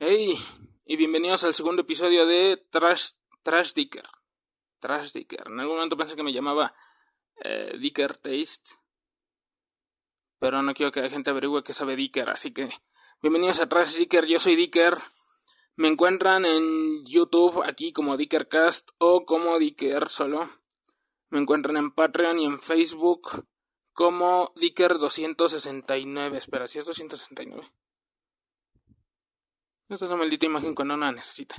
Hey, y bienvenidos al segundo episodio de Trash Dicker. En algún momento pensé que me llamaba Dicker Taste, pero no quiero que la gente averigüe que sabe Dicker, así que bienvenidos a Trash Dicker. Yo soy Dicker. Me encuentran en YouTube aquí como Dickercast o como Dicker solo. Me encuentran en Patreon y en Facebook como Dicker269. Espera, ¿si es 269? Esta es una maldita imagen cuando no la necesita.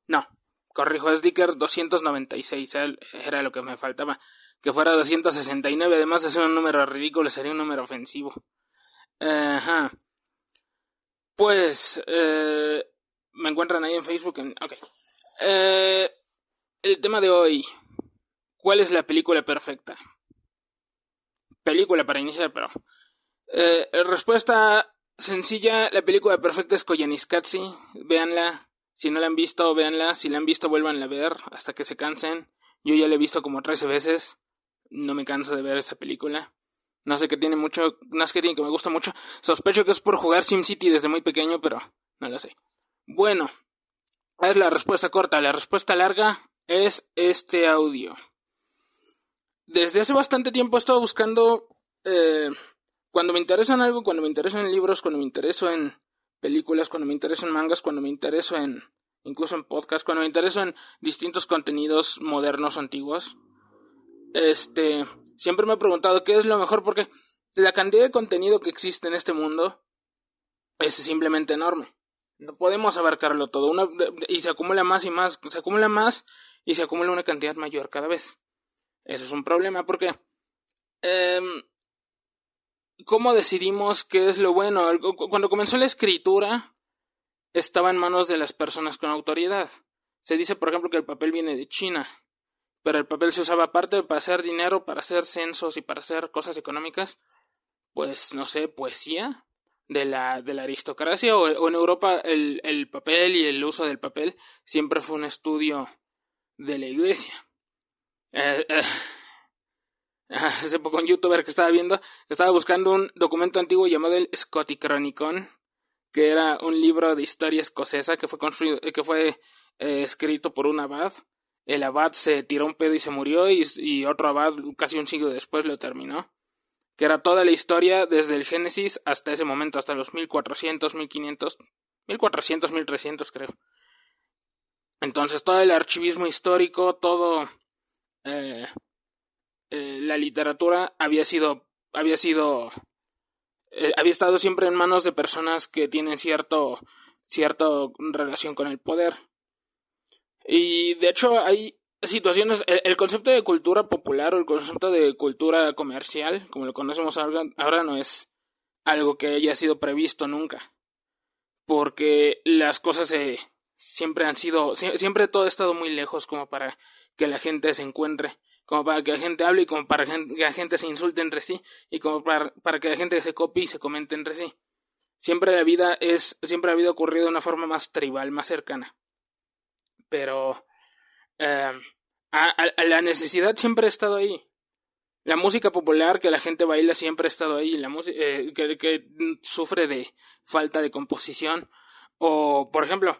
No, corrijo, es Dicker 296. Era lo que me faltaba. Que fuera 269, además de ser un número ridículo, sería un número ofensivo. Ajá. Pues, me encuentran ahí en Facebook. Ok. El tema de hoy. ¿Cuál es la película perfecta? Película para iniciar, pero... respuesta sencilla, la película perfecta es Koyaanisqatsi. Véanla. Si no la han visto, véanla. Si la han visto, vuélvanla a ver hasta que se cansen. Yo ya la he visto como 13 veces. No me canso de ver esa película. No sé qué tiene mucho. No es que tiene que me gusta mucho. Sospecho que es por jugar SimCity desde muy pequeño, pero no lo sé. Bueno, es la respuesta corta. La respuesta larga es este audio. Desde hace bastante tiempo he estado buscando... cuando me intereso en algo, cuando me intereso en libros, cuando me intereso en películas, cuando me intereso en mangas, cuando me intereso en... incluso en podcasts, cuando me intereso en distintos contenidos modernos o antiguos, siempre me he preguntado qué es lo mejor, porque la cantidad de contenido que existe en este mundo es simplemente enorme. No podemos abarcarlo todo, y se acumula más y más, se acumula más y se acumula una cantidad mayor cada vez. Eso es un problema porque... ¿cómo decidimos qué es lo bueno? Cuando comenzó la escritura, estaba en manos de las personas con autoridad. Se dice, por ejemplo, que el papel viene de China, pero el papel se usaba aparte para hacer dinero, para hacer censos y para hacer cosas económicas, pues, no sé, poesía de la aristocracia, o en Europa el papel y el uso del papel siempre fue un estudio de la iglesia. Hace poco un youtuber que estaba buscando un documento antiguo llamado el Scoticronicon, que era un libro de historia escocesa que fue escrito por un abad. El abad se tiró un pedo y se murió, y otro abad casi un siglo después lo terminó, que era toda la historia desde el Génesis hasta ese momento, hasta los 1400, 1500, 1400, 1300 creo. Entonces todo el archivismo histórico, todo... la literatura había estado siempre en manos de personas que tienen cierta relación con el poder. Y de hecho hay situaciones, el concepto de cultura popular o el concepto de cultura comercial, como lo conocemos ahora no es algo que haya sido previsto nunca, porque las cosas siempre todo ha estado muy lejos como para que la gente se encuentre, como para que la gente hable y como para que la gente se insulte entre sí, y como para que la gente se copie y se comente entre sí. Siempre ha habido ocurrido de una forma más tribal, más cercana. Pero la necesidad siempre ha estado ahí. La música popular que la gente baila siempre ha estado ahí. La música que sufre de falta de composición. O, por ejemplo,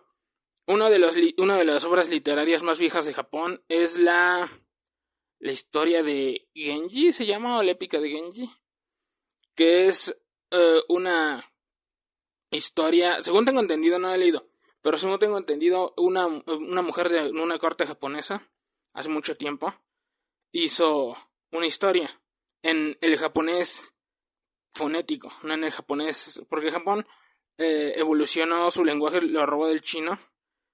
una de las obras literarias más viejas de Japón es la historia de Genji, se llama, o la épica de Genji, que es una historia, según tengo entendido, no la he leído, pero según tengo entendido, una mujer de una corte japonesa, hace mucho tiempo, hizo una historia en el japonés fonético, no en el japonés, porque Japón evolucionó su lenguaje, lo robó del chino,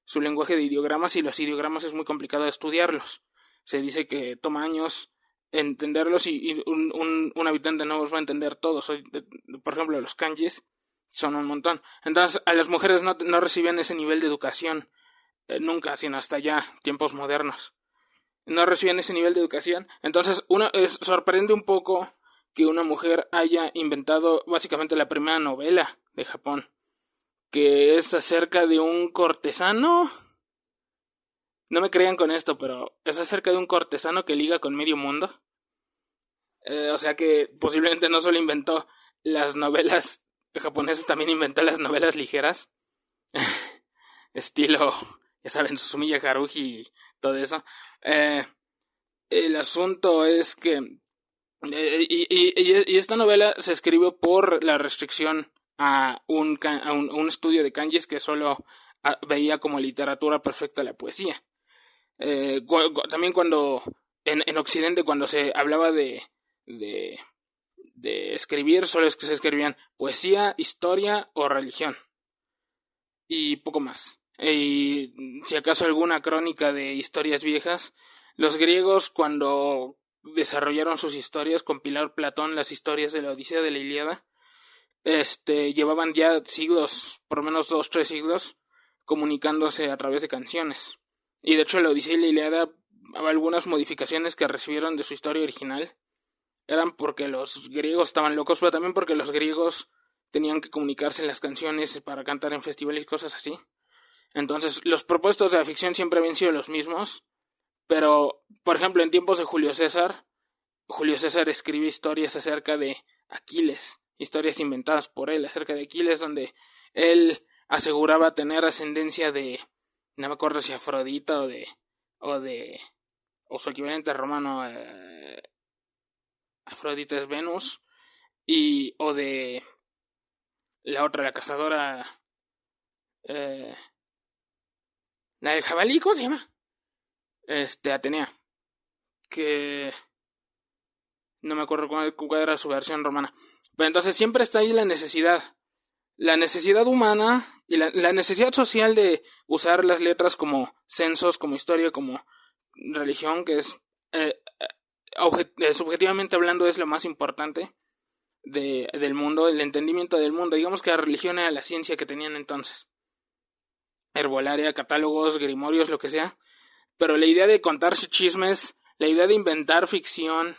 su lenguaje de ideogramas, y los ideogramas es muy complicado de estudiarlos. Se dice que toma años entenderlos, y un habitante no los va a entender todos. Por ejemplo, los kanjis son un montón. Entonces, a las mujeres no recibían ese nivel de educación nunca, sino hasta ya tiempos modernos. No recibían ese nivel de educación. Entonces, sorprende un poco que una mujer haya inventado básicamente la primera novela de Japón, que es acerca de un cortesano. No me crean con esto, pero es acerca de un cortesano que liga con medio mundo. O sea que posiblemente no solo inventó las novelas japoneses también inventó las novelas ligeras. Estilo, ya saben, Susumiya Haruhi y todo eso. El asunto es que y esta novela se escribió por la restricción a un estudio de kanjis que solo veía como literatura perfecta la poesía. También cuando en Occidente, cuando se hablaba de escribir, solo es que se escribían poesía, historia o religión y poco más. Y si acaso alguna crónica de historias viejas. Los griegos, cuando desarrollaron sus historias, compilar Platón las historias de la Odisea, de la Ilíada, llevaban ya siglos, por lo menos 2-3 siglos, comunicándose a través de canciones. Y de hecho la Odisea y la Ilíada, algunas modificaciones que recibieron de su historia original, eran porque los griegos estaban locos, pero también porque los griegos tenían que comunicarse en las canciones para cantar en festivales y cosas así. Entonces, los propósitos de la ficción siempre habían sido los mismos, pero, por ejemplo, en tiempos de Julio César escribe historias acerca de Aquiles, historias inventadas por él acerca de Aquiles, donde él aseguraba tener ascendencia de, no me acuerdo si Afrodita o su equivalente romano, Afrodita es Venus, o de la otra, la cazadora, la del jabalí, ¿cómo se llama? Atenea, que no me acuerdo cuál era su versión romana. Pero entonces siempre está ahí la necesidad humana y la necesidad social de usar las letras como censos, como historia, como religión, que es subjetivamente hablando es lo más importante del mundo, el entendimiento del mundo. Digamos que la religión era la ciencia que tenían entonces, herbolaria, catálogos, grimorios, lo que sea. Pero la idea de contarse chismes, la idea de inventar ficción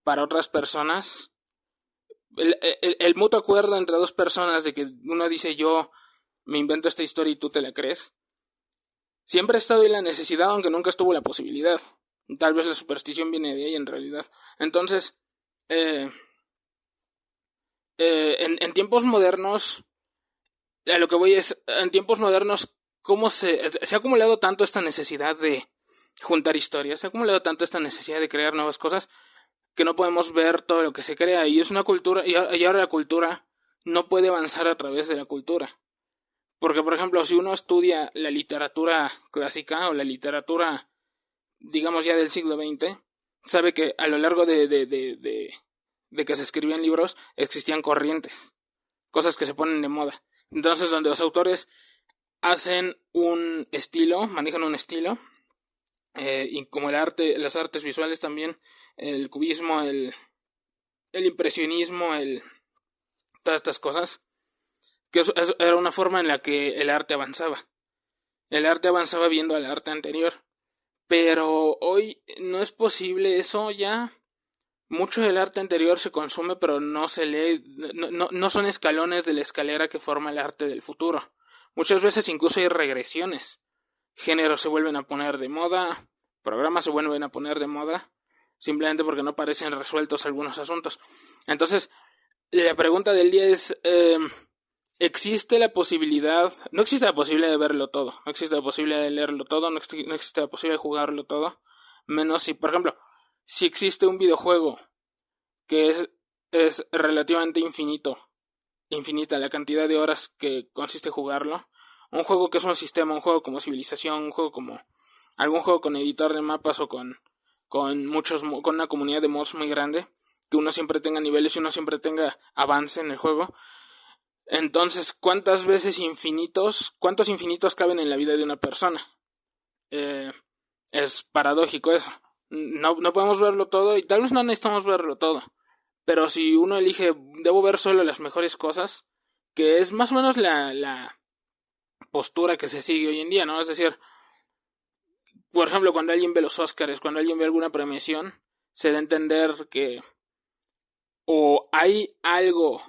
para otras personas, el mutuo acuerdo entre dos personas de que uno dice yo me invento esta historia y tú te la crees, siempre ha estado ahí la necesidad, aunque nunca estuvo la posibilidad. Tal vez la superstición viene de ahí en realidad. Entonces, en tiempos modernos, a lo que voy es, en tiempos modernos, ¿cómo se ha acumulado tanto esta necesidad de juntar historias? Se ha acumulado tanto esta necesidad de crear nuevas cosas que no podemos ver todo lo que se crea. Y es una cultura, y ahora la cultura no puede avanzar a través de la cultura. Porque, por ejemplo, si uno estudia la literatura clásica o la literatura, digamos ya del siglo XX, sabe que a lo largo de que se escribían libros existían corrientes, cosas que se ponen de moda. Entonces, donde los autores hacen un estilo, manejan un estilo, y como el arte, las artes visuales también, el cubismo, el impresionismo, todas estas cosas, que eso era una forma en la que el arte avanzaba. El arte avanzaba viendo al arte anterior. Pero hoy no es posible eso ya. Mucho del arte anterior se consume, pero no se lee, no son escalones de la escalera que forma el arte del futuro. Muchas veces incluso hay regresiones. Géneros se vuelven a poner de moda, programas se vuelven a poner de moda, simplemente porque no parecen resueltos algunos asuntos. Entonces, la pregunta del día es, ¿existe la posibilidad? No existe la posibilidad de verlo todo, no existe la posibilidad de leerlo todo, no existe la posibilidad de jugarlo todo, menos si, por ejemplo, si existe un videojuego que es relativamente infinita la cantidad de horas que consiste jugarlo, un juego que es un sistema, un juego como Civilización, un juego como algún juego con editor de mapas o con una comunidad de mods muy grande, que uno siempre tenga niveles y uno siempre tenga avance en el juego. Entonces, ¿cuántos infinitos caben en la vida de una persona? Es paradójico eso. No podemos verlo todo y tal vez no necesitamos verlo todo. Pero si uno elige, debo ver solo las mejores cosas, que es más o menos la postura que se sigue hoy en día, ¿no? Es decir, por ejemplo, cuando alguien ve los Óscares, cuando alguien ve alguna premiación, se da a entender que o hay algo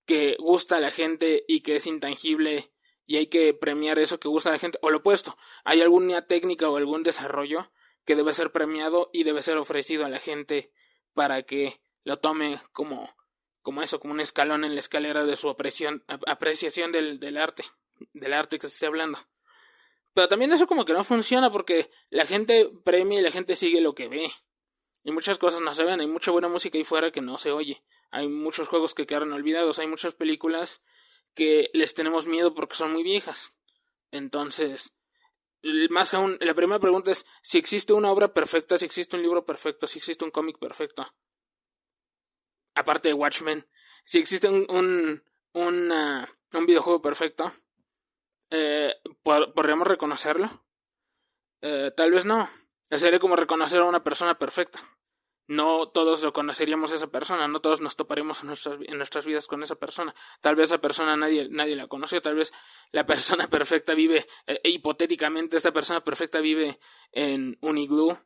que gusta a la gente y que es intangible y hay que premiar eso que gusta a la gente, o lo opuesto, hay alguna técnica o algún desarrollo que debe ser premiado y debe ser ofrecido a la gente para que lo tome como como eso, como un escalón en la escalera de su apreciación del arte que se esté hablando. Pero también eso como que no funciona porque la gente premia y la gente sigue lo que ve. Y muchas cosas no se ven, hay mucha buena música ahí fuera que no se oye. Hay muchos juegos que quedaron olvidados, hay muchas películas que les tenemos miedo porque son muy viejas. Entonces, más aún, la primera pregunta es si existe una obra perfecta, si existe un libro perfecto, si existe un cómic perfecto. Aparte de Watchmen, si existe un videojuego perfecto, ¿podríamos reconocerlo? Tal vez no. Sería como reconocer a una persona perfecta. No todos lo conoceríamos a esa persona, no todos nos toparíamos en nuestras vidas con esa persona. Tal vez esa persona nadie la conoció, tal vez la persona perfecta vive, hipotéticamente esta persona perfecta vive en un iglú,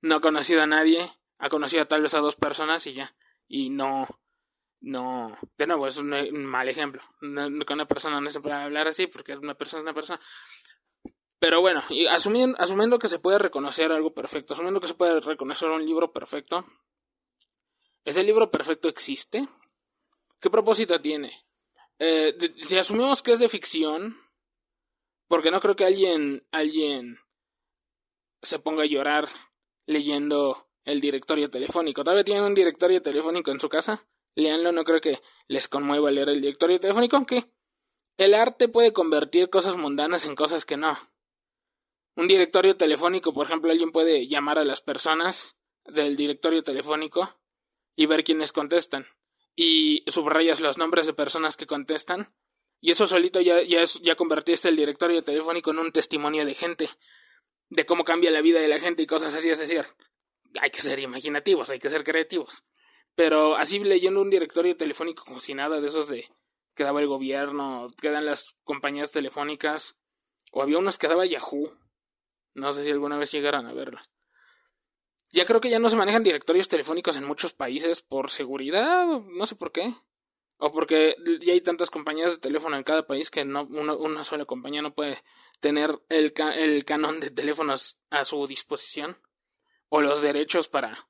no ha conocido a nadie, ha conocido tal vez a 2 personas y ya. Y no, de nuevo, es un mal ejemplo. Con una persona no se puede hablar así porque una persona es una persona. Pero bueno, y asumiendo que se puede reconocer algo perfecto, asumiendo que se puede reconocer un libro perfecto, ¿ese libro perfecto existe? ¿Qué propósito tiene? Si asumimos que es de ficción, porque no creo que alguien se ponga a llorar leyendo el directorio telefónico. ¿Todavía tienen un directorio telefónico en su casa? Léanlo, no creo que les conmueva leer el directorio telefónico, aunque el arte puede convertir cosas mundanas en cosas que no. Un directorio telefónico, por ejemplo, alguien puede llamar a las personas del directorio telefónico y ver quiénes contestan. Y subrayas los nombres de personas que contestan. Y eso solito ya convertiste el directorio telefónico en un testimonio de gente. De cómo cambia la vida de la gente y cosas así. Es decir, hay que ser imaginativos, hay que ser creativos. Pero así leyendo un directorio telefónico como si nada de esos de que daba el gobierno, que dan las compañías telefónicas. O había unos que daba Yahoo. No sé si alguna vez llegaran a verlo. Ya creo que ya no se manejan directorios telefónicos en muchos países por seguridad, no sé por qué. O porque ya hay tantas compañías de teléfono en cada país que una sola compañía no puede tener el canon de teléfonos a su disposición. O los derechos para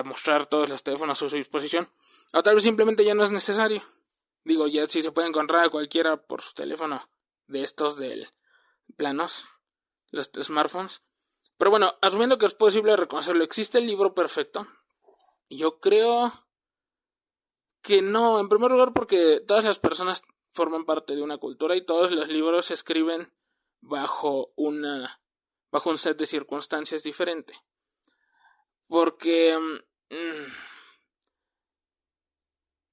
mostrar todos los teléfonos a su disposición. O tal vez simplemente ya no es necesario. Digo, ya si se puede encontrar a cualquiera por su teléfono de estos del planos, los smartphones. Pero bueno, asumiendo que es posible reconocerlo, ¿existe el libro perfecto? Yo creo que no, en primer lugar porque todas las personas forman parte de una cultura y todos los libros se escriben bajo un set de circunstancias diferente. Porque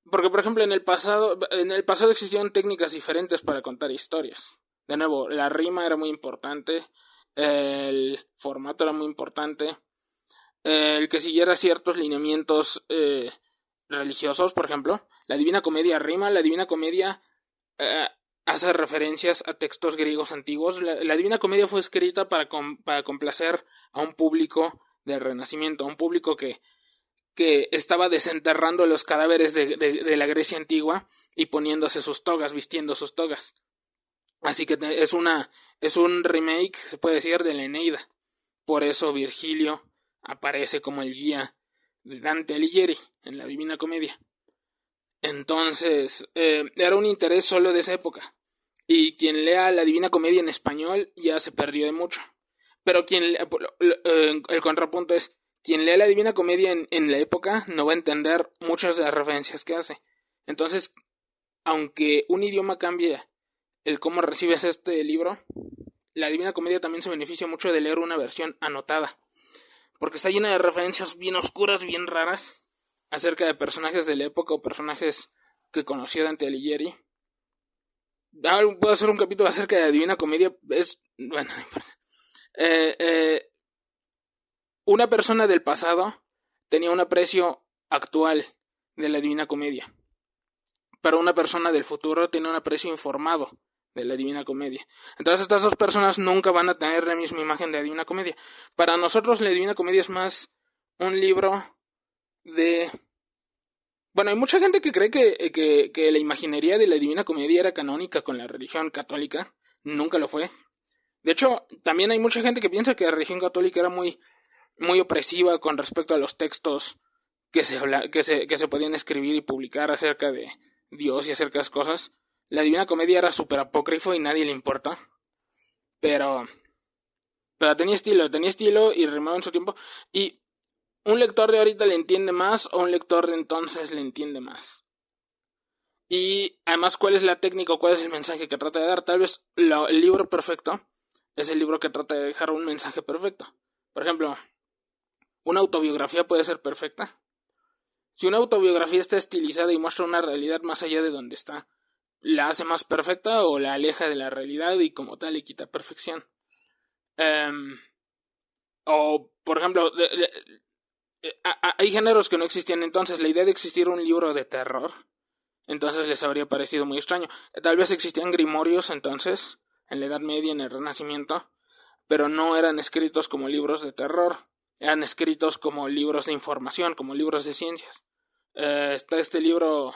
por ejemplo en el pasado existían técnicas diferentes para contar historias. De nuevo, la rima era muy importante, el formato era muy importante, el que siguiera ciertos lineamientos religiosos, por ejemplo. La Divina Comedia rima, la Divina Comedia hace referencias a textos griegos antiguos. La Divina Comedia fue escrita para complacer a un público del Renacimiento, a un público que estaba desenterrando los cadáveres de la Grecia antigua y poniéndose sus togas, vistiendo sus togas. Así que es un remake, se puede decir, de la Eneida. Por eso Virgilio aparece como el guía de Dante Alighieri en la Divina Comedia. Entonces, era un interés solo de esa época. Y quien lea la Divina Comedia en español ya se perdió de mucho. Pero el contrapunto es, quien lea la Divina Comedia en la época no va a entender muchas de las referencias que hace. Entonces, aunque un idioma cambie el cómo recibes este libro, la Divina Comedia también se beneficia mucho de leer una versión anotada. Porque está llena de referencias bien oscuras, bien raras, acerca de personajes de la época o personajes que conoció Dante Alighieri. Puedo hacer un capítulo acerca de la Divina Comedia. Bueno, no importa. Una persona del pasado tenía un aprecio actual de la Divina Comedia, pero una persona del futuro tiene un aprecio informado de la Divina Comedia. Entonces estas 2 personas nunca van a tener la misma imagen de la Divina Comedia. Para nosotros la Divina Comedia es más un libro de... Bueno, hay mucha gente que cree que la imaginería de la Divina Comedia era canónica con la religión católica. Nunca lo fue. De hecho, también hay mucha gente que piensa que la religión católica era muy opresiva con respecto a los textos que se podían escribir y publicar acerca de Dios y acerca de las cosas. La Divina Comedia era súper apócrifo y nadie le importa. Pero tenía estilo y rimaba en su tiempo. Y un lector de ahorita le entiende más o un lector de entonces le entiende más. Y además, ¿cuál es la técnica o cuál es el mensaje que trata de dar? Tal vez el libro perfecto es el libro que trata de dejar un mensaje perfecto. Por ejemplo, una autobiografía puede ser perfecta. Si una autobiografía está estilizada y muestra una realidad más allá de donde está, ¿la hace más perfecta o la aleja de la realidad y como tal le quita perfección? O, por ejemplo, hay géneros que no existían entonces. La idea de existir un libro de terror, entonces les habría parecido muy extraño. Tal vez existían grimorios entonces, en la Edad Media, en el Renacimiento, pero no eran escritos como libros de terror. Eran escritos como libros de información, como libros de ciencias. Está este libro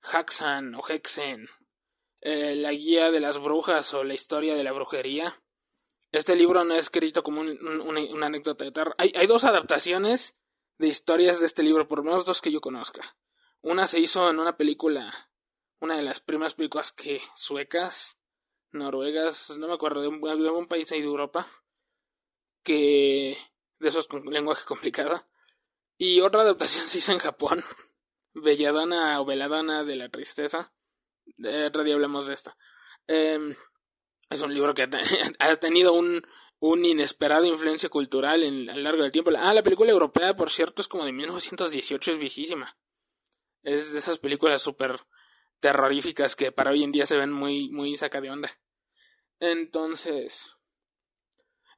Haxan o Hexen, la guía de las brujas o la historia de la brujería. Este libro no es escrito como una anécdota de terror. Hay dos adaptaciones de historias de este libro, por lo menos dos que yo conozca. Una se hizo en una película, una de las primeras películas suecas, noruegas, no me acuerdo, de un país ahí de Europa, que de esos con lenguaje complicado. Y otra adaptación se hizo en Japón, Belladonna o Veladona de la Tristeza. Otro día hablamos de esta. Es un libro que ha tenido un inesperado influencia cultural a lo largo del tiempo. La película europea, por cierto, es como de 1918, es viejísima. Es de esas películas súper terroríficas que para hoy en día se ven muy, muy saca de onda. Entonces,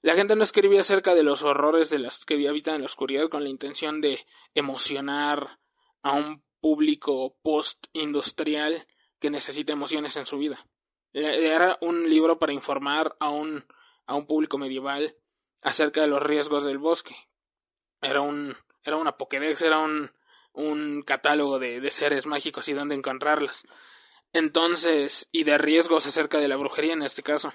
la gente no escribía acerca de los horrores de las que habitan en la oscuridad con la intención de emocionar a un público post-industrial que necesita emociones en su vida. Era un libro para informar a un público medieval acerca de los riesgos del bosque. Era una Pokédex, era un catálogo de seres mágicos y dónde encontrarlos. Entonces, y de riesgos acerca de la brujería en este caso.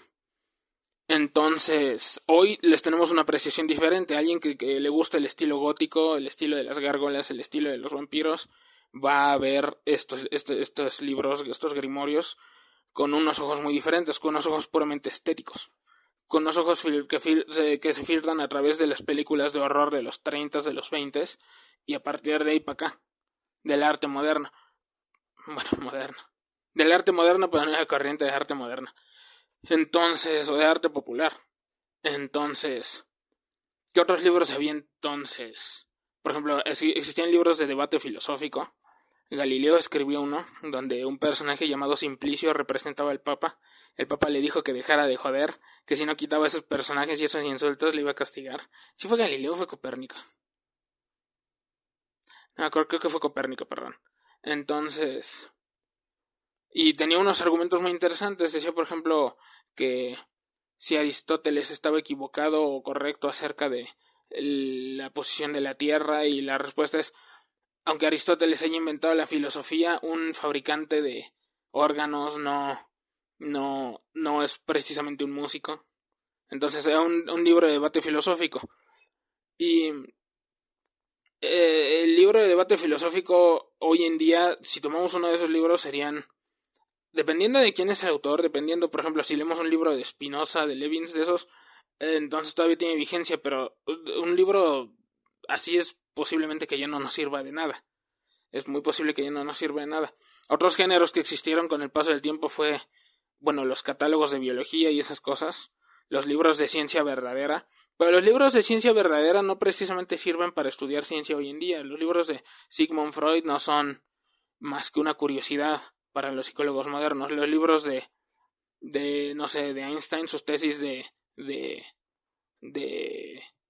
Entonces, hoy les tenemos una apreciación diferente. Alguien que le gusta el estilo gótico, el estilo de las gárgolas, el estilo de los vampiros, va a ver estos libros, estos grimorios, con unos ojos muy diferentes, con unos ojos puramente estéticos, con unos ojos que se filtran a través de las películas de horror de los 30, de los 20, y a partir de ahí para acá, del arte moderno. Bueno, moderno. Del arte moderno, pero no de la corriente de arte moderna. Entonces, o de arte popular. Entonces, ¿qué otros libros había entonces? Por ejemplo, existían libros de debate filosófico. Galileo escribió uno donde un personaje llamado Simplicio representaba al Papa. El Papa le dijo que dejara de joder, que si no quitaba esos personajes y esos insultos le iba a castigar. ¿Sí fue Galileo o fue Copérnico? No, creo que fue Copérnico, perdón. Entonces, y tenía unos argumentos muy interesantes. Decía, por ejemplo, que si Aristóteles estaba equivocado o correcto acerca de la posición de la Tierra, y la respuesta es: aunque Aristóteles haya inventado la filosofía, un fabricante de órganos no es precisamente un músico. Entonces era un libro de debate filosófico. Y el libro de debate filosófico hoy en día, si tomamos uno de esos libros, serían, dependiendo de quién es el autor, dependiendo, por ejemplo, si leemos un libro de Spinoza, de Levins, de esos, entonces todavía tiene vigencia, pero un libro así es posiblemente que ya no nos sirva de nada. Es muy posible que ya no nos sirva de nada. Otros géneros que existieron con el paso del tiempo fue, bueno, los catálogos de biología y esas cosas, los libros de ciencia verdadera. Pero los libros de ciencia verdadera no precisamente sirven para estudiar ciencia hoy en día. Los libros de Sigmund Freud no son más que una curiosidad para los psicólogos modernos. Los libros de no sé, de Einstein, sus tesis de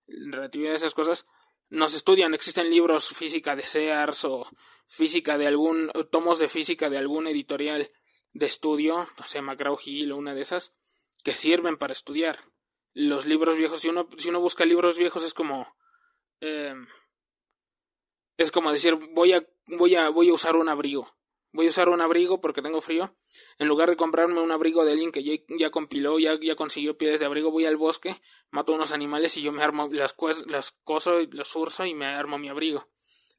relatividad, esas cosas, no se estudian. Existen libros física de Sears o física de tomos de física de algún editorial de estudio, no sé, McGraw-Hill o una de esas, que sirven para estudiar. Los libros viejos, si uno busca libros viejos, es como decir, voy a usar un abrigo. Voy a usar un abrigo porque tengo frío. En lugar de comprarme un abrigo de alguien que ya compiló, ya consiguió pieles de abrigo, voy al bosque, mato unos animales y yo me armo las coso y los urso y me armo mi abrigo.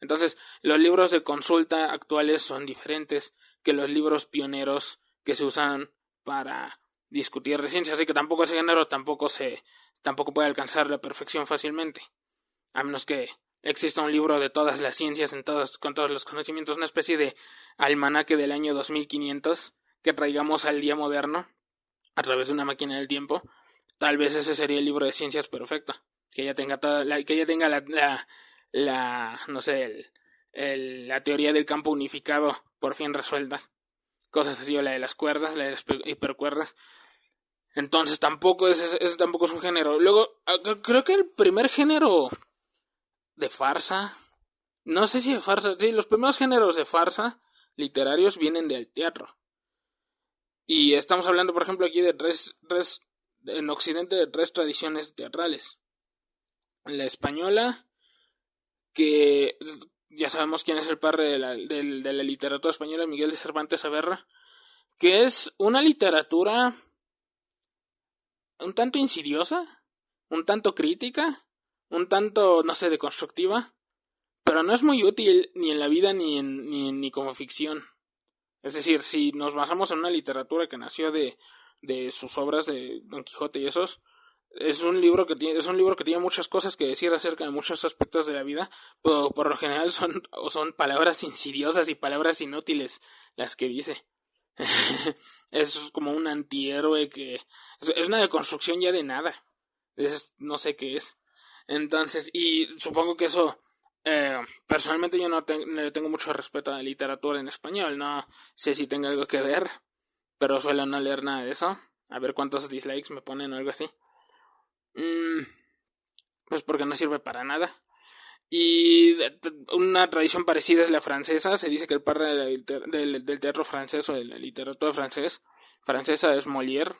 Entonces, los libros de consulta actuales son diferentes que los libros pioneros que se usan para discutir de ciencia, así que tampoco ese género tampoco puede alcanzar la perfección fácilmente, a menos que exista un libro de todas las ciencias con todos los conocimientos, una especie de almanaque del año 2500 que traigamos al día moderno a través de una máquina del tiempo. Tal vez ese sería el libro de ciencias perfecto, que ya tenga no sé, la teoría del campo unificado por fin resuelta, cosas así, o la de las cuerdas, la de las hipercuerdas. Entonces tampoco ese tampoco es un género. Luego, creo que el primer género de farsa, no sé si de farsa, sí, los primeros géneros de farsa literarios vienen del teatro. Y estamos hablando, por ejemplo, aquí de en Occidente, de 3 tradiciones teatrales. La española, que ya sabemos quién es el padre de la literatura española, Miguel de Cervantes Saavedra, que es una literatura un tanto insidiosa, un tanto crítica, un tanto, no sé, deconstructiva, pero no es muy útil ni en la vida ni como ficción. Es decir, si nos basamos en una literatura que nació de sus obras de Don Quijote y esos, es un libro que tiene muchas cosas que decir acerca de muchos aspectos de la vida, pero por lo general son palabras insidiosas y palabras inútiles las que dice. Es como un antihéroe que es una deconstrucción ya de nada. No sé qué es. Entonces, y supongo que eso, personalmente yo no le tengo mucho respeto a la literatura en español. No sé si tenga algo que ver, pero suelo no leer nada de eso. A ver cuántos dislikes me ponen o algo así. Pues porque no sirve para nada. Y una tradición parecida es la francesa. Se dice que el padre del teatro francés o de la literatura francesa es Molière.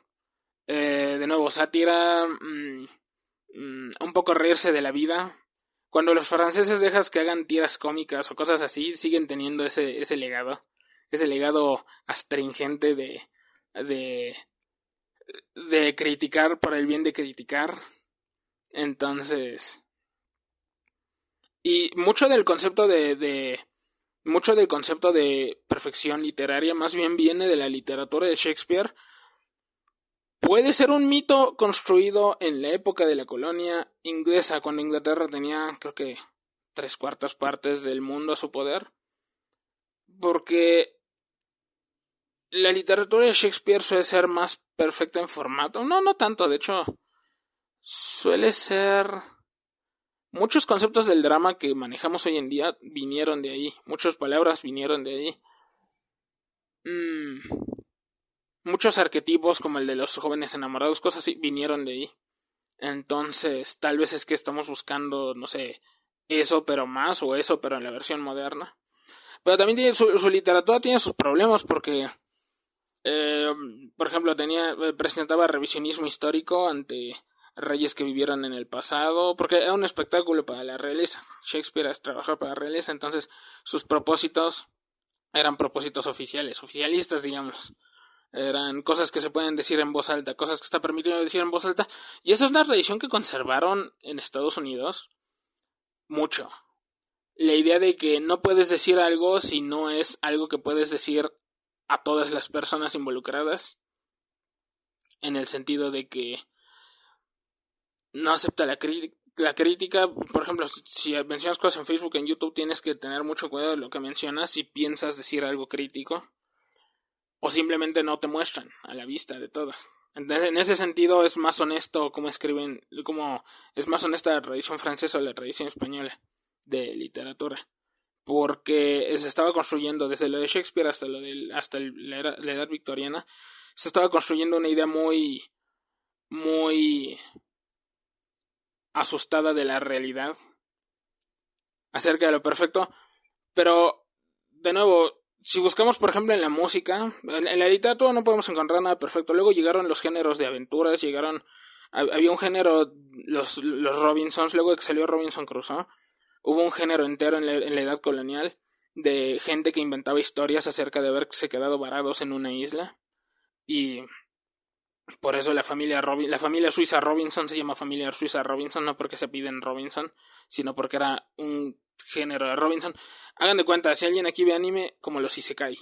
De nuevo, sátira, un poco reírse de la vida. Cuando los franceses dejas que hagan tiras cómicas o cosas así, siguen teniendo ese legado astringente de criticar por el bien de criticar. Entonces, y mucho del concepto de perfección literaria más bien viene de la literatura de Shakespeare. Puede ser un mito construido en la época de la colonia inglesa, cuando Inglaterra tenía, creo que, 3/4 partes del mundo a su poder. Porque la literatura de Shakespeare suele ser más perfecta en formato. No tanto, de hecho, suele ser... Muchos conceptos del drama que manejamos hoy en día vinieron de ahí. Muchas palabras vinieron de ahí. Muchos arquetipos, como el de los jóvenes enamorados, cosas así, vinieron de ahí. Entonces, tal vez es que estamos buscando, no sé, eso pero más, o eso pero en la versión moderna. Pero también tiene su literatura tiene sus problemas porque, por ejemplo, presentaba revisionismo histórico ante reyes que vivieron en el pasado, porque era un espectáculo para la realeza. Shakespeare trabajaba para la realeza, entonces sus propósitos eran propósitos oficialistas, digamos. Eran cosas que se pueden decir en voz alta, cosas que está permitido decir en voz alta. Y esa es una tradición que conservaron en Estados Unidos mucho. La idea de que no puedes decir algo si no es algo que puedes decir a todas las personas involucradas. En el sentido de que no acepta la crítica. Por ejemplo, si mencionas cosas en Facebook, en YouTube, tienes que tener mucho cuidado de lo que mencionas si piensas decir algo crítico. O simplemente no te muestran a la vista de todos. En ese sentido es más honesto como escriben, como es más honesta la tradición francesa o la tradición española de literatura. Porque se estaba construyendo, desde lo de Shakespeare hasta la edad victoriana, se estaba construyendo una idea muy asustada de la realidad acerca de lo perfecto. Pero, de nuevo, si buscamos, por ejemplo, en la música, en la literatura no podemos encontrar nada perfecto. Luego llegaron los géneros de aventuras, había un género, los Robinsons, luego de que salió Robinson Crusoe, hubo un género entero en la edad colonial de gente que inventaba historias acerca de haberse quedado varados en una isla. Y por eso la familia suiza Robinson se llama familia suiza Robinson, no porque se piden Robinson, sino porque era un género de Robinson. Hagan de cuenta, si alguien aquí ve anime, como los isekai.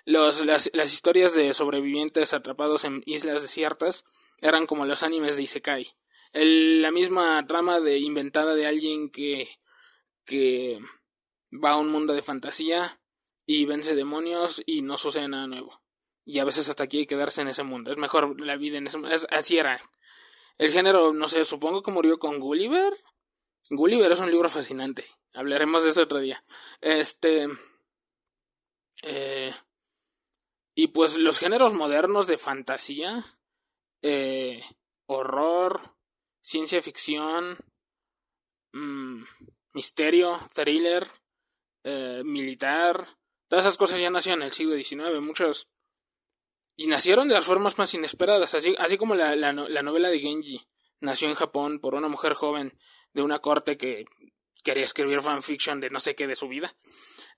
Las historias de sobrevivientes atrapados en islas desiertas eran como los animes de isekai. La misma trama inventada de alguien que va a un mundo de fantasía y vence demonios y no sucede nada nuevo. Y a veces hasta aquí hay que quedarse en ese mundo. Es mejor la vida en ese mundo. Así era. El género, no sé, supongo que murió con Gulliver. Gulliver es un libro fascinante. Hablaremos de eso otro día. Y pues los géneros modernos de fantasía, horror, ciencia ficción, misterio, thriller, militar, todas esas cosas ya nacieron en el siglo XIX, muchos, y nacieron de las formas más inesperadas, así como la novela de Genji nació en Japón por una mujer joven de una corte que quería escribir fanfiction de no sé qué de su vida.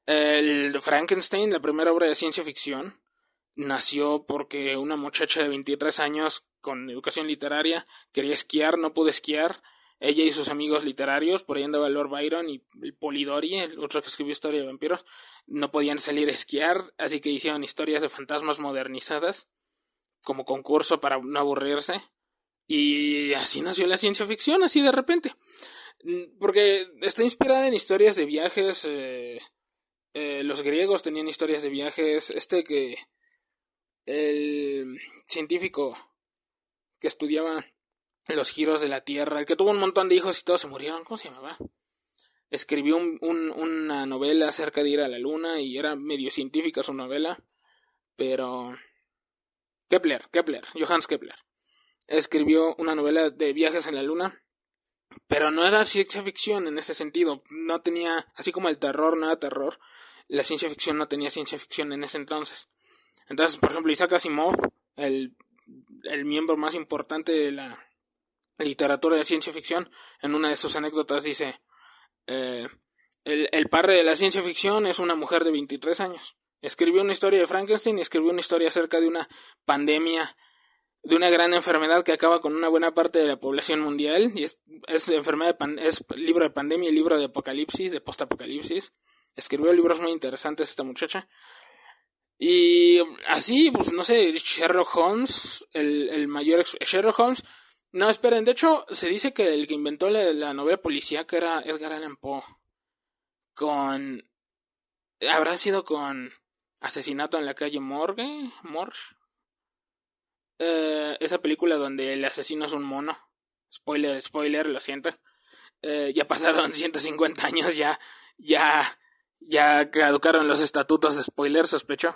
El Frankenstein, la primera obra de ciencia ficción, nació porque una muchacha de 23 años con educación literaria quería esquiar, no pudo esquiar. Ella y sus amigos literarios, por ahí andaba Lord Byron y el Polidori, el otro que escribió historia de vampiros, no podían salir a esquiar, así que hicieron historias de fantasmas modernizadas como concurso para no aburrirse. Y así nació la ciencia ficción, así de repente. Porque está inspirada en historias de viajes. Los griegos tenían historias de viajes. El científico que estudiaba los giros de la Tierra, el que tuvo un montón de hijos y todos se murieron, ¿cómo se llamaba? Escribió una novela acerca de ir a la luna y era medio científica su novela, pero Johannes Kepler. Escribió una novela de viajes en la luna, pero no era ciencia ficción en ese sentido, no tenía, así como el terror no era terror, la ciencia ficción no tenía ciencia ficción en ese entonces. Entonces, por ejemplo, Isaac Asimov, el miembro más importante de la literatura de ciencia ficción, en una de sus anécdotas dice, el padre de la ciencia ficción es una mujer de 23 años. Escribió una historia de Frankenstein y escribió una historia acerca de una pandemia, de una gran enfermedad que acaba con una buena parte de la población mundial, y es libro de pandemia y libro de apocalipsis, de postapocalipsis. Escribió libros muy interesantes esta muchacha. Y así, pues no sé, Sherlock Holmes, el mayor Sherlock Holmes. No, esperen, de hecho, se dice que el que inventó la novela policíaca era Edgar Allan Poe. Habrá sido con Asesinato en la calle Morgue. Esa película donde el asesino es un mono. Spoiler, lo siento. Ya pasaron 150 años, ya caducaron los estatutos de spoiler, sospecho.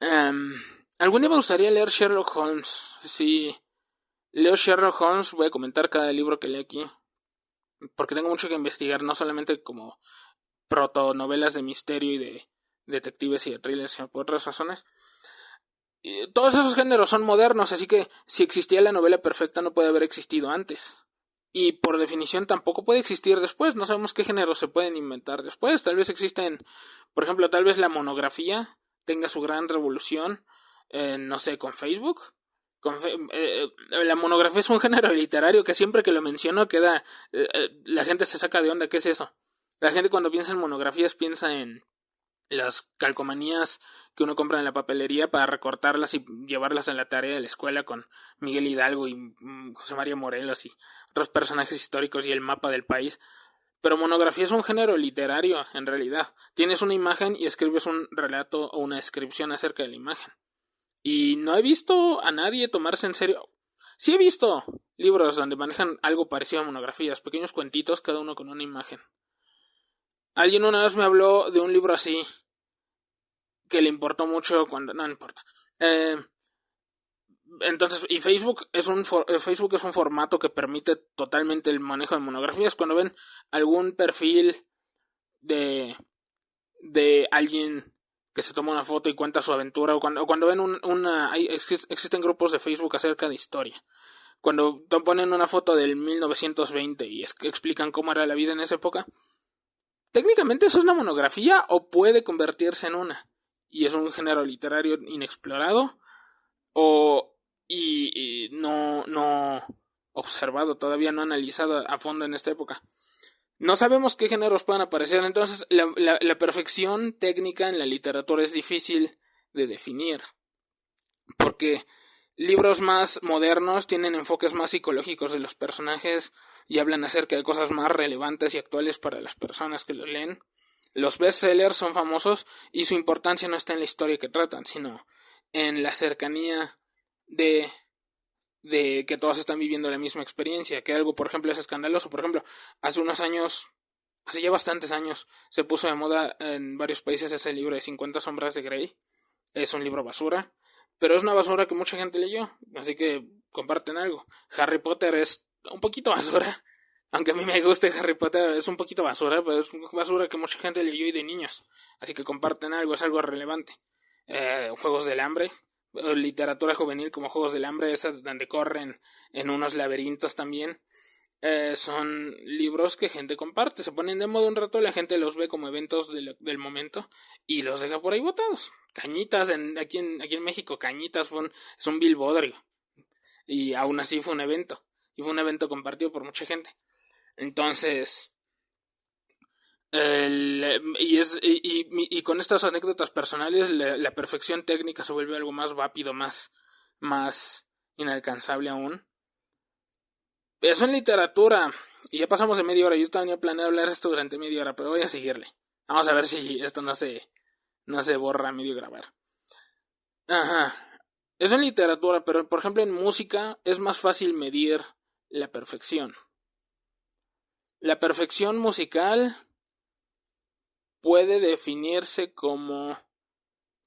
Algún día me gustaría leer Sherlock Holmes. Si leo Sherlock Holmes, voy a comentar cada libro que leo aquí, porque tengo mucho que investigar, no solamente como protonovelas de misterio y de detectives y de thrillers, sino por otras razones. Y todos esos géneros son modernos, así que si existía la novela perfecta no puede haber existido antes. Y por definición tampoco puede existir después. No sabemos qué géneros se pueden inventar después. Tal vez existen, por ejemplo, tal vez la monografía tenga su gran revolución, no sé, con Facebook. La monografía es un género literario que siempre que lo menciono queda... la gente se saca de onda. ¿Qué es eso? La gente cuando piensa en monografías piensa en las calcomanías que uno compra en la papelería para recortarlas y llevarlas a la tarea de la escuela con Miguel Hidalgo y José María Morelos y otros personajes históricos y el mapa del país. Pero monografía es un género literario, en realidad. Tienes una imagen y escribes un relato o una descripción acerca de la imagen. Y no he visto a nadie tomarse en serio. Sí he visto libros donde manejan algo parecido a monografías, pequeños cuentitos, cada uno con una imagen. Alguien una vez me habló de un libro así, que le importó mucho cuando... No importa. Entonces, y Facebook es un formato que permite totalmente el manejo de monografías. Cuando ven algún perfil de alguien que se toma una foto y cuenta su aventura, o cuando ven existen grupos de Facebook acerca de historia. Cuando ponen una foto del 1920 y explican cómo era la vida en esa época, técnicamente eso es una monografía o puede convertirse en una. Y es un género literario inexplorado y no observado, todavía no analizado a fondo en esta época. No sabemos qué géneros pueden aparecer, entonces la perfección técnica en la literatura es difícil de definir, porque libros más modernos tienen enfoques más psicológicos de los personajes y hablan acerca de cosas más relevantes y actuales para las personas que lo leen. Los bestsellers son famosos y su importancia no está en la historia que tratan, sino en la cercanía de que todos están viviendo la misma experiencia, que algo, por ejemplo, es escandaloso. Por ejemplo, hace unos años, hace ya bastantes años, se puso de moda en varios países ese libro de 50 sombras de Grey. Es un libro basura, pero es una basura que mucha gente leyó, así que comparten algo. Harry Potter es un poquito basura, aunque a mí me guste Harry Potter, es un poquito basura, pero es basura que mucha gente leyó y de niños, así que comparten algo, es algo relevante. Juegos del Hambre, literatura juvenil como Juegos del Hambre, esa donde corren en unos laberintos también. Son libros que gente comparte, se ponen de moda un rato, la gente los ve como eventos del momento y los deja por ahí botados. Cañitas, aquí en México, Cañitas es un vil bodrio y aún así fue un evento, y fue un evento compartido por mucha gente. Entonces, y con estas anécdotas personales la perfección técnica se vuelve algo más rápido, más inalcanzable aún. Eso en literatura. Y ya pasamos de media hora. Yo tenía planeado hablar esto durante media hora, pero voy a seguirle. Vamos a ver si esto no se borra a medio grabar. Ajá. Eso en literatura, pero por ejemplo en música es más fácil medir la perfección. La perfección musical puede definirse como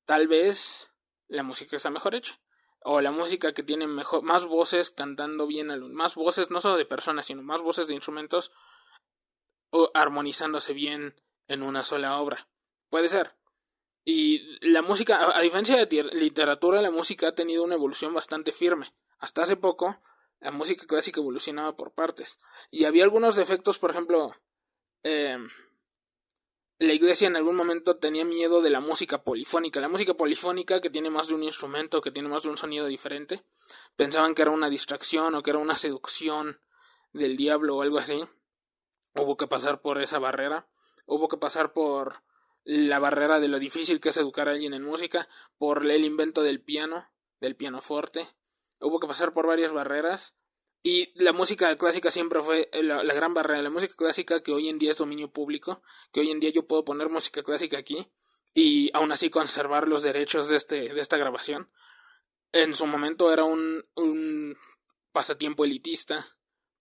tal vez la música está mejor hecha. O la música que tiene más voces cantando bien, más voces no solo de personas, sino más voces de instrumentos o armonizándose bien en una sola obra. Puede ser. Y la música, a diferencia de literatura, la música ha tenido una evolución bastante firme. Hasta hace poco, la música clásica evolucionaba por partes. Y había algunos defectos, por ejemplo, la iglesia en algún momento tenía miedo de la música polifónica. La música polifónica, que tiene más de un instrumento, que tiene más de un sonido diferente, pensaban que era una distracción o que era una seducción del diablo o algo así. Hubo que pasar por esa barrera. Hubo que pasar por la barrera de lo difícil que es educar a alguien en música, por el invento del pianoforte. Hubo que pasar por varias barreras. Y la música clásica siempre fue la gran barrera. La música clásica que hoy en día es dominio público, que hoy en día yo puedo poner música clásica aquí y aún así conservar los derechos de esta grabación. En su momento era un pasatiempo elitista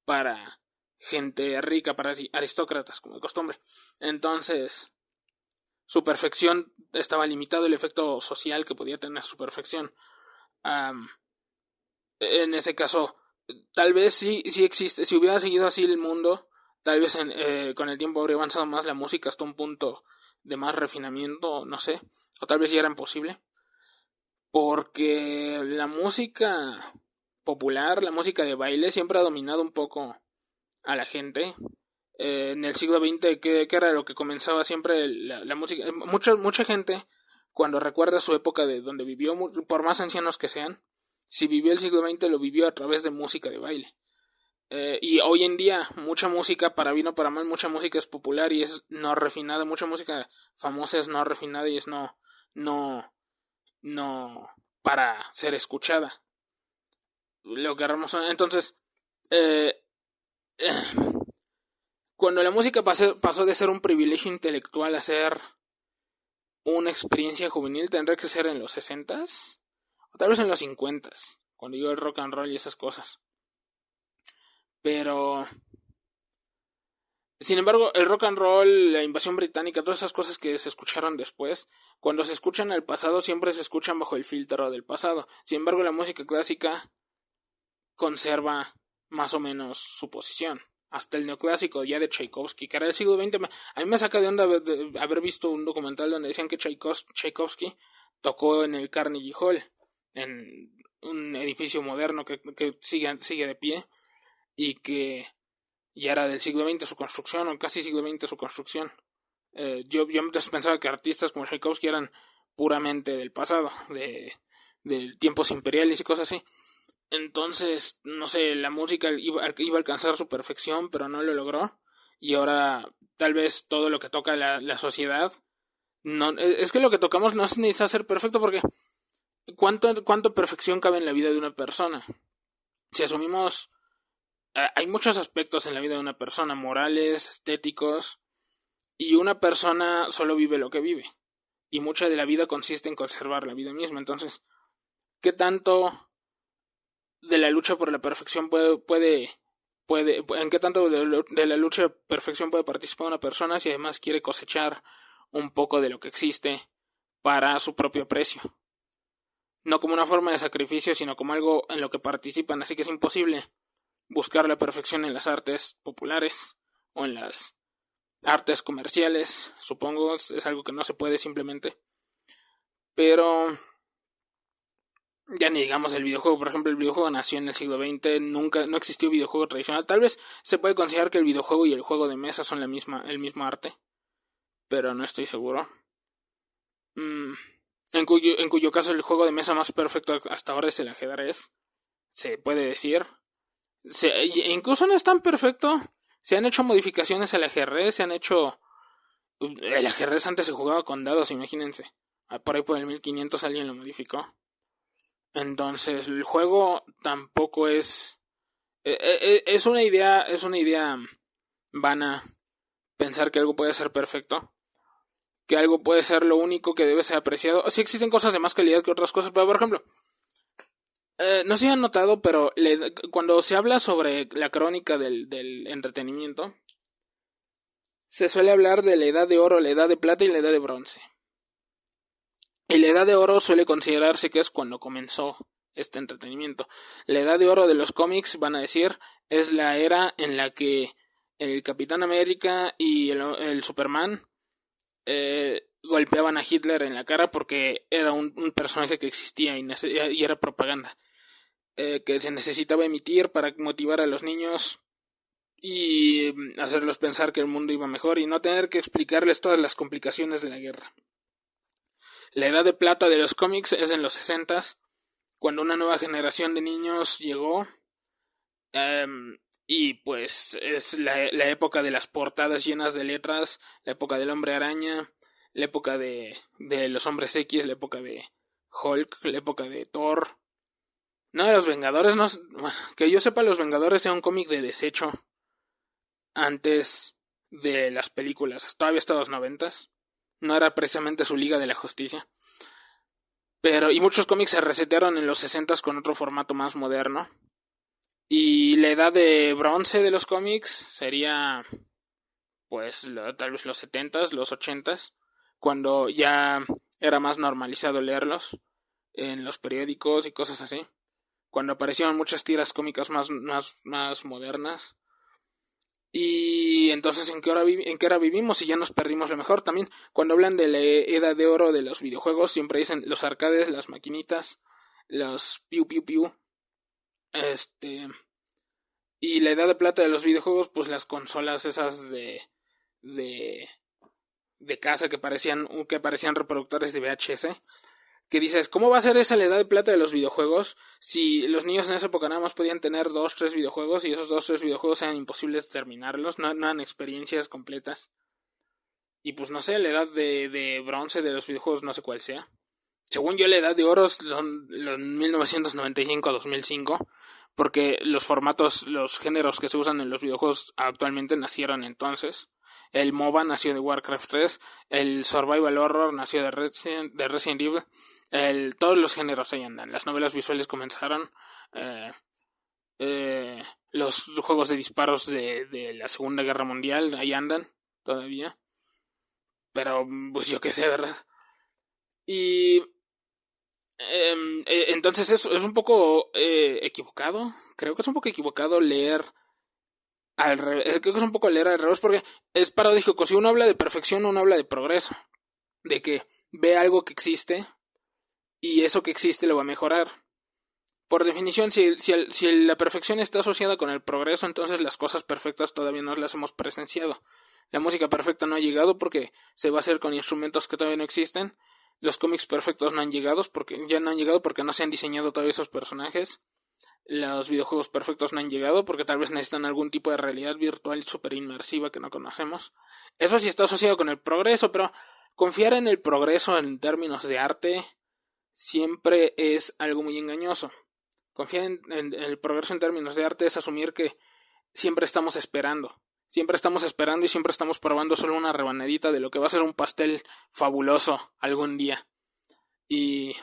para gente rica, para aristócratas, como de costumbre. Entonces, su perfección estaba limitado, el efecto social que podía tener su perfección. En ese caso, tal vez sí existe. Si hubiera seguido así el mundo, tal vez con el tiempo habría avanzado más la música hasta un punto de más refinamiento, no sé. O tal vez ya era imposible. Porque la música popular, la música de baile, siempre ha dominado un poco a la gente. En el siglo XX, que era lo que comenzaba siempre la música. Mucha gente, cuando recuerda su época de donde vivió, por más ancianos que sean, si vivió el siglo XX lo vivió a través de música de baile. Y hoy en día mucha música, para bien o para mal, mucha música es popular y es no refinada, mucha música famosa es no refinada y es no para ser escuchada. Lo que entonces, cuando la música pasó de ser un privilegio intelectual a ser una experiencia juvenil, tendría que ser en los 60s o tal vez en los 50s, cuando llegó el rock and roll y esas cosas. Pero, sin embargo, el rock and roll, la invasión británica, todas esas cosas que se escucharon después, cuando se escuchan al pasado siempre se escuchan bajo el filtro del pasado. Sin embargo, la música clásica conserva más o menos su posición. Hasta el neoclásico ya de Tchaikovsky, que era del siglo XX. A mí me saca de onda haber visto un documental donde decían que Tchaikovsky tocó en el Carnegie Hall, en un edificio moderno que sigue de pie y que ya era del siglo XX su construcción, o casi siglo XX su construcción. Yo antes pensaba que artistas como Tchaikovsky eran puramente del pasado, de tiempos imperiales y cosas así. Entonces, no sé, la música iba a alcanzar su perfección, pero no lo logró. y ahora tal vez todo lo que toca la sociedad, no, es que lo que tocamos no se necesita ser perfecto porque ¿cuánto perfección cabe en la vida de una persona? Si asumimos, hay muchos aspectos en la vida de una persona, morales, estéticos, y una persona solo vive lo que vive, y mucha de la vida consiste en conservar la vida misma. Entonces, ¿qué tanto de la lucha por la perfección en qué tanto de la lucha de perfección puede participar una persona si además quiere cosechar un poco de lo que existe para su propio aprecio? No como una forma de sacrificio, sino como algo en lo que participan, así que es imposible buscar la perfección en las artes populares o en las artes comerciales, supongo, es algo que no se puede simplemente. Pero ya ni digamos el videojuego, por ejemplo, el videojuego nació en el siglo XX, nunca no existió videojuego tradicional. Tal vez se puede considerar que el videojuego y el juego de mesa son el mismo arte, pero no estoy seguro. En cuyo caso el juego de mesa más perfecto hasta ahora es el ajedrez, se puede decir. Incluso no es tan perfecto. Se han hecho modificaciones al ajedrez, el ajedrez antes se jugaba con dados, imagínense. Por ahí por el 1500 alguien lo modificó. Entonces, el juego tampoco es una idea vana pensar que algo puede ser perfecto, que algo puede ser lo único que debe ser apreciado. Sí existen cosas de más calidad que otras cosas, pero por ejemplo, no sé si han notado, pero cuando se habla sobre la crónica del entretenimiento, se suele hablar de la edad de oro, la edad de plata y la edad de bronce. Y la edad de oro suele considerarse que es cuando comenzó este entretenimiento. La edad de oro de los cómics, van a decir, es la era en la que el Capitán América y el Superman golpeaban a Hitler en la cara porque era un personaje que existía y era propaganda. Que se necesitaba emitir para motivar a los niños y hacerlos pensar que el mundo iba mejor y no tener que explicarles todas las complicaciones de la guerra. La edad de plata de los cómics es en los 60s, cuando una nueva generación de niños llegó, y pues es la época de las portadas llenas de letras, la época del Hombre Araña, la época de los Hombres X, la época de Hulk, la época de Thor. No, de los Vengadores, no, que yo sepa, los Vengadores era un cómic de desecho antes de las películas, todavía hasta los 90s. No era precisamente su Liga de la Justicia. Y muchos cómics se resetearon en los 60s con otro formato más moderno. Y la edad de bronce de los cómics sería, pues, tal vez los 70s, los 80s, cuando ya era más normalizado leerlos en los periódicos y cosas así. Cuando aparecieron muchas tiras cómicas más modernas. Y entonces, ¿en qué era vivimos? Y ya nos perdimos lo mejor. También, cuando hablan de la edad de oro de los videojuegos, siempre dicen los arcades, las maquinitas, los piu piu piu. Y la edad de plata de los videojuegos, pues las consolas esas de casa que parecían reproductores de VHS. Que dices, ¿cómo va a ser esa la edad de plata de los videojuegos si los niños en esa época nada más podían tener 2-3 videojuegos y esos 2-3 videojuegos eran imposibles de terminarlos, no eran experiencias completas? Y pues no sé, la edad de bronce de los videojuegos no sé cuál sea. Según yo, la edad de oro son los 1995 a 2005, porque los formatos, los géneros que se usan en los videojuegos actualmente nacieron entonces. El MOBA nació de Warcraft 3, el Survival Horror nació de Resident Evil. Todos los géneros ahí andan. Las novelas visuales comenzaron. Los juegos de disparos de la Segunda Guerra Mundial ahí andan todavía. Pero pues yo qué sé, ¿verdad? Y entonces es un poco equivocado. Creo que es un poco equivocado leer al revés. Creo que es un poco leer al revés porque es paradójico. Si uno habla de perfección, uno habla de progreso. De que ve algo que existe y eso que existe lo va a mejorar. Por definición, si la perfección está asociada con el progreso, entonces las cosas perfectas todavía no las hemos presenciado. La música perfecta no ha llegado porque se va a hacer con instrumentos que todavía no existen. Los cómics perfectos no han llegado porque no se han diseñado todavía esos personajes. Los videojuegos perfectos no han llegado porque tal vez necesitan algún tipo de realidad virtual súper inmersiva que no conocemos. Eso sí está asociado con el progreso, pero confiar en el progreso en términos de arte siempre es algo muy engañoso. Confiar en el progreso en términos de arte es asumir que siempre estamos esperando. Siempre estamos esperando y siempre estamos probando solo una rebanadita de lo que va a ser un pastel fabuloso algún día. Y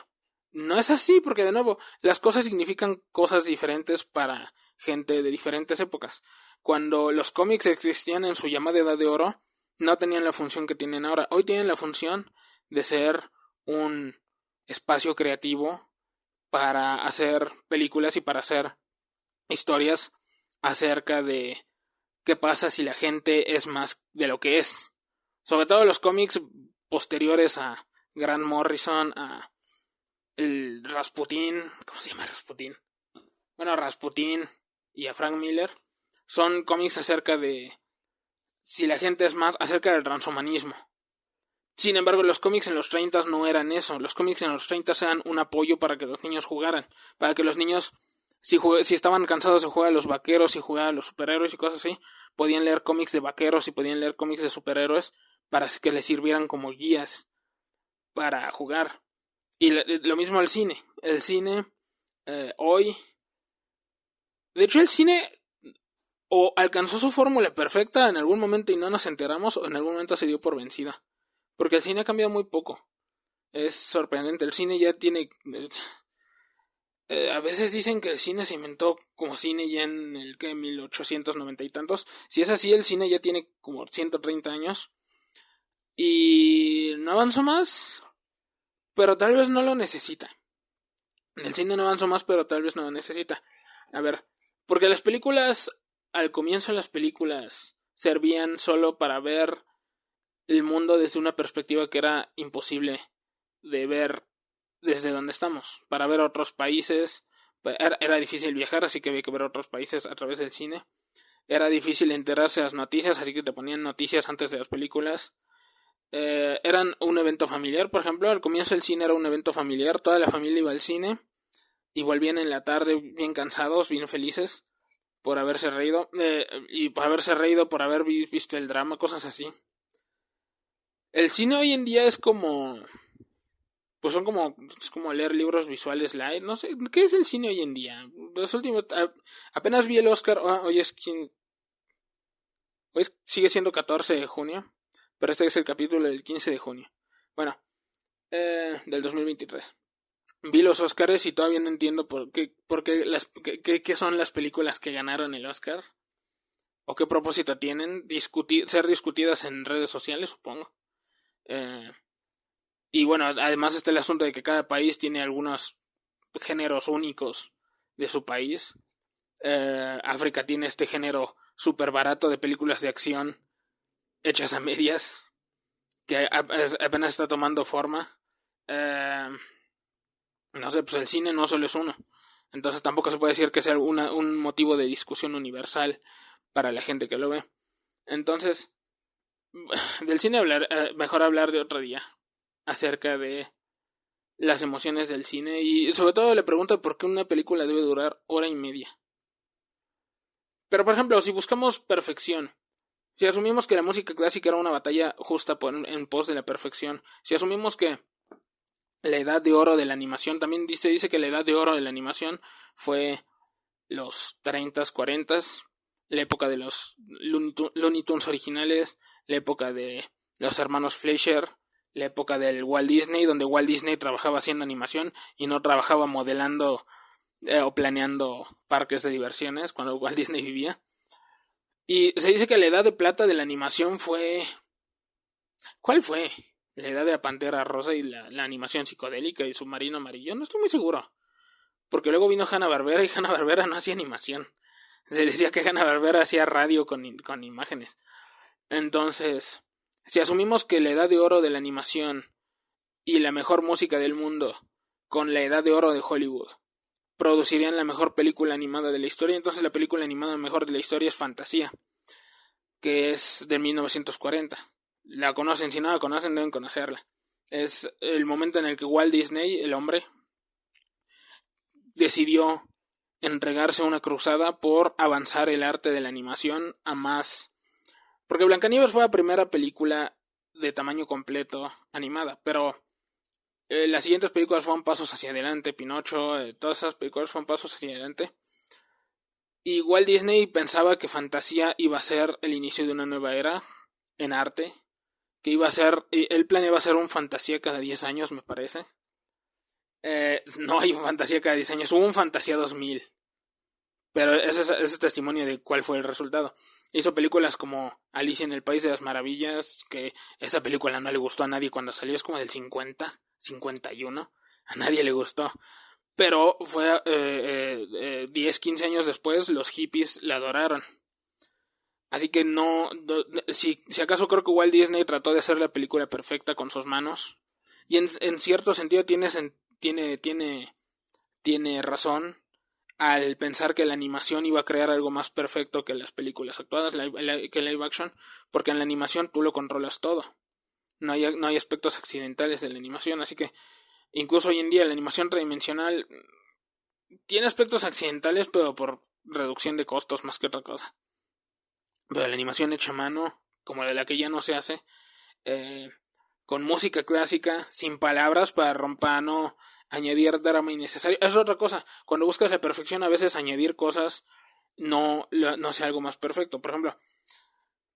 no es así, porque de nuevo, las cosas significan cosas diferentes para gente de diferentes épocas. Cuando los cómics existían en su llamada Edad de Oro, no tenían la función que tienen ahora. Hoy tienen la función de ser un espacio creativo para hacer películas y para hacer historias acerca de qué pasa si la gente es más de lo que es. Sobre todo los cómics posteriores a Grant Morrison, a el Rasputín, ¿cómo se llama Rasputín? Bueno, Rasputín y a Frank Miller son cómics acerca de si la gente es más, acerca del transhumanismo. Sin embargo, los cómics en los 30 no eran eso. Los cómics en los 30 eran un apoyo para que los niños jugaran, para que los niños, si estaban cansados de jugar a los vaqueros y jugar a los superhéroes y cosas así, podían leer cómics de vaqueros y podían leer cómics de superhéroes para que les sirvieran como guías para jugar. Y lo mismo el cine. El cine hoy... De hecho, el cine o alcanzó su fórmula perfecta en algún momento y no nos enteramos, o en algún momento se dio por vencida. Porque el cine ha cambiado muy poco. Es sorprendente. El cine ya tiene... a veces dicen que el cine se inventó como cine ya en el 1890 y tantos. Si es así, el cine ya tiene como 130 años. Y no avanzó más, pero tal vez no lo necesita. El cine no avanzó más, pero tal vez no lo necesita. A ver, porque las películas, al comienzo las películas servían solo para ver el mundo desde una perspectiva que era imposible de ver desde donde estamos. Para ver otros países, era difícil viajar, así que había que ver otros países a través del cine. Era difícil enterarse de las noticias, así que te ponían noticias antes de las películas. Eran un evento familiar, por ejemplo, al comienzo el cine era un evento familiar, toda la familia iba al cine y volvían en la tarde bien cansados, bien felices por haberse reído, y por haberse reído, por haber visto el drama, cosas así. El cine hoy en día es como... Pues es como leer libros visuales light, no sé, ¿qué es el cine hoy en día? Los últimos, apenas vi el Oscar, hoy sigue siendo 14 de junio, pero este es el capítulo del 15 de junio. Bueno, del 2023. Vi los Oscars y todavía no entiendo qué son las películas que ganaron el Oscar. O qué propósito tienen. Ser discutidas en redes sociales, supongo. Y bueno, además está el asunto de que cada país tiene algunos géneros únicos de su país. África tiene este género súper barato de películas de acción hechas a medias, que apenas está tomando forma. No sé, pues el cine no solo es uno. Entonces tampoco se puede decir que sea un motivo de discusión universal para la gente que lo ve. Entonces, del cine mejor hablar de otro día. Acerca de las emociones del cine. Y sobre todo le pregunto por qué una película debe durar hora y media. Pero por ejemplo, si buscamos perfección, si asumimos que la música clásica era una batalla justa en pos de la perfección, si asumimos que la edad de oro de la animación, también dice que la edad de oro de la animación fue los 30s, 40s, la época de los Looney Tunes originales, la época de los hermanos Fleischer, la época del Walt Disney, donde Walt Disney trabajaba haciendo animación y no trabajaba modelando o planeando parques de diversiones cuando Walt Disney vivía. Y se dice que la edad de plata de la animación fue... ¿Cuál fue? La edad de la Pantera Rosa y la animación psicodélica y Submarino Amarillo. No estoy muy seguro. Porque luego vino Hanna-Barbera y Hanna-Barbera no hacía animación. Se decía que Hanna-Barbera hacía radio con imágenes. Entonces, si asumimos que la edad de oro de la animación y la mejor música del mundo con la edad de oro de Hollywood producirían la mejor película animada de la historia, entonces la película animada mejor de la historia es Fantasía, que es de 1940. La conocen, si no la conocen deben conocerla. Es el momento en el que Walt Disney, el hombre, decidió entregarse a una cruzada por avanzar el arte de la animación a más. Porque Blancanieves fue la primera película de tamaño completo animada, pero las siguientes películas fueron pasos hacia adelante. Pinocho, todas esas películas fueron pasos hacia adelante. Y Walt Disney pensaba que fantasía iba a ser el inicio de una nueva era en arte, que iba a ser, él planeaba hacer un fantasía cada 10 años, me parece. No hay un fantasía cada 10 años, hubo un fantasía 2000. Pero ese es testimonio de cuál fue el resultado. Hizo películas como Alicia en el País de las Maravillas, que esa película no le gustó a nadie cuando salió, es como del 50, 51, a nadie le gustó. Pero fue 10, 15 años después, los hippies la adoraron. Así que si acaso creo que Walt Disney trató de hacer la película perfecta con sus manos. Y en cierto sentido tiene razón al pensar que la animación iba a crear algo más perfecto que las películas actuadas, que live action, porque en la animación tú lo controlas todo. No hay aspectos accidentales de la animación, así que incluso hoy en día la animación tridimensional tiene aspectos accidentales, pero por reducción de costos más que otra cosa. Pero la animación hecha a mano, como la que ya no se hace, con música clásica, sin palabras para no añadir drama innecesario. Eso es otra cosa. Cuando buscas la perfección, a veces añadir cosas no sea algo más perfecto. Por ejemplo,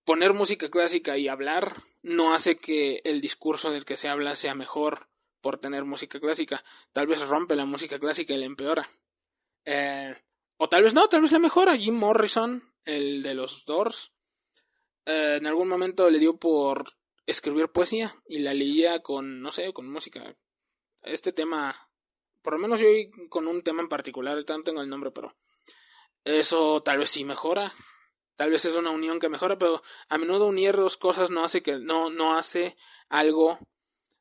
poner música clásica y hablar no hace que el discurso del que se habla sea mejor por tener música clásica. Tal vez rompe la música clásica y la empeora. O tal vez no, tal vez la mejora. Jim Morrison, el de los Doors, en algún momento le dio por escribir poesía y la leía con, no sé, con música. Este tema, por lo menos yo con un tema en particular, no tengo el nombre, pero eso tal vez sí mejora. Tal vez es una unión que mejora, pero a menudo unir dos cosas no hace algo,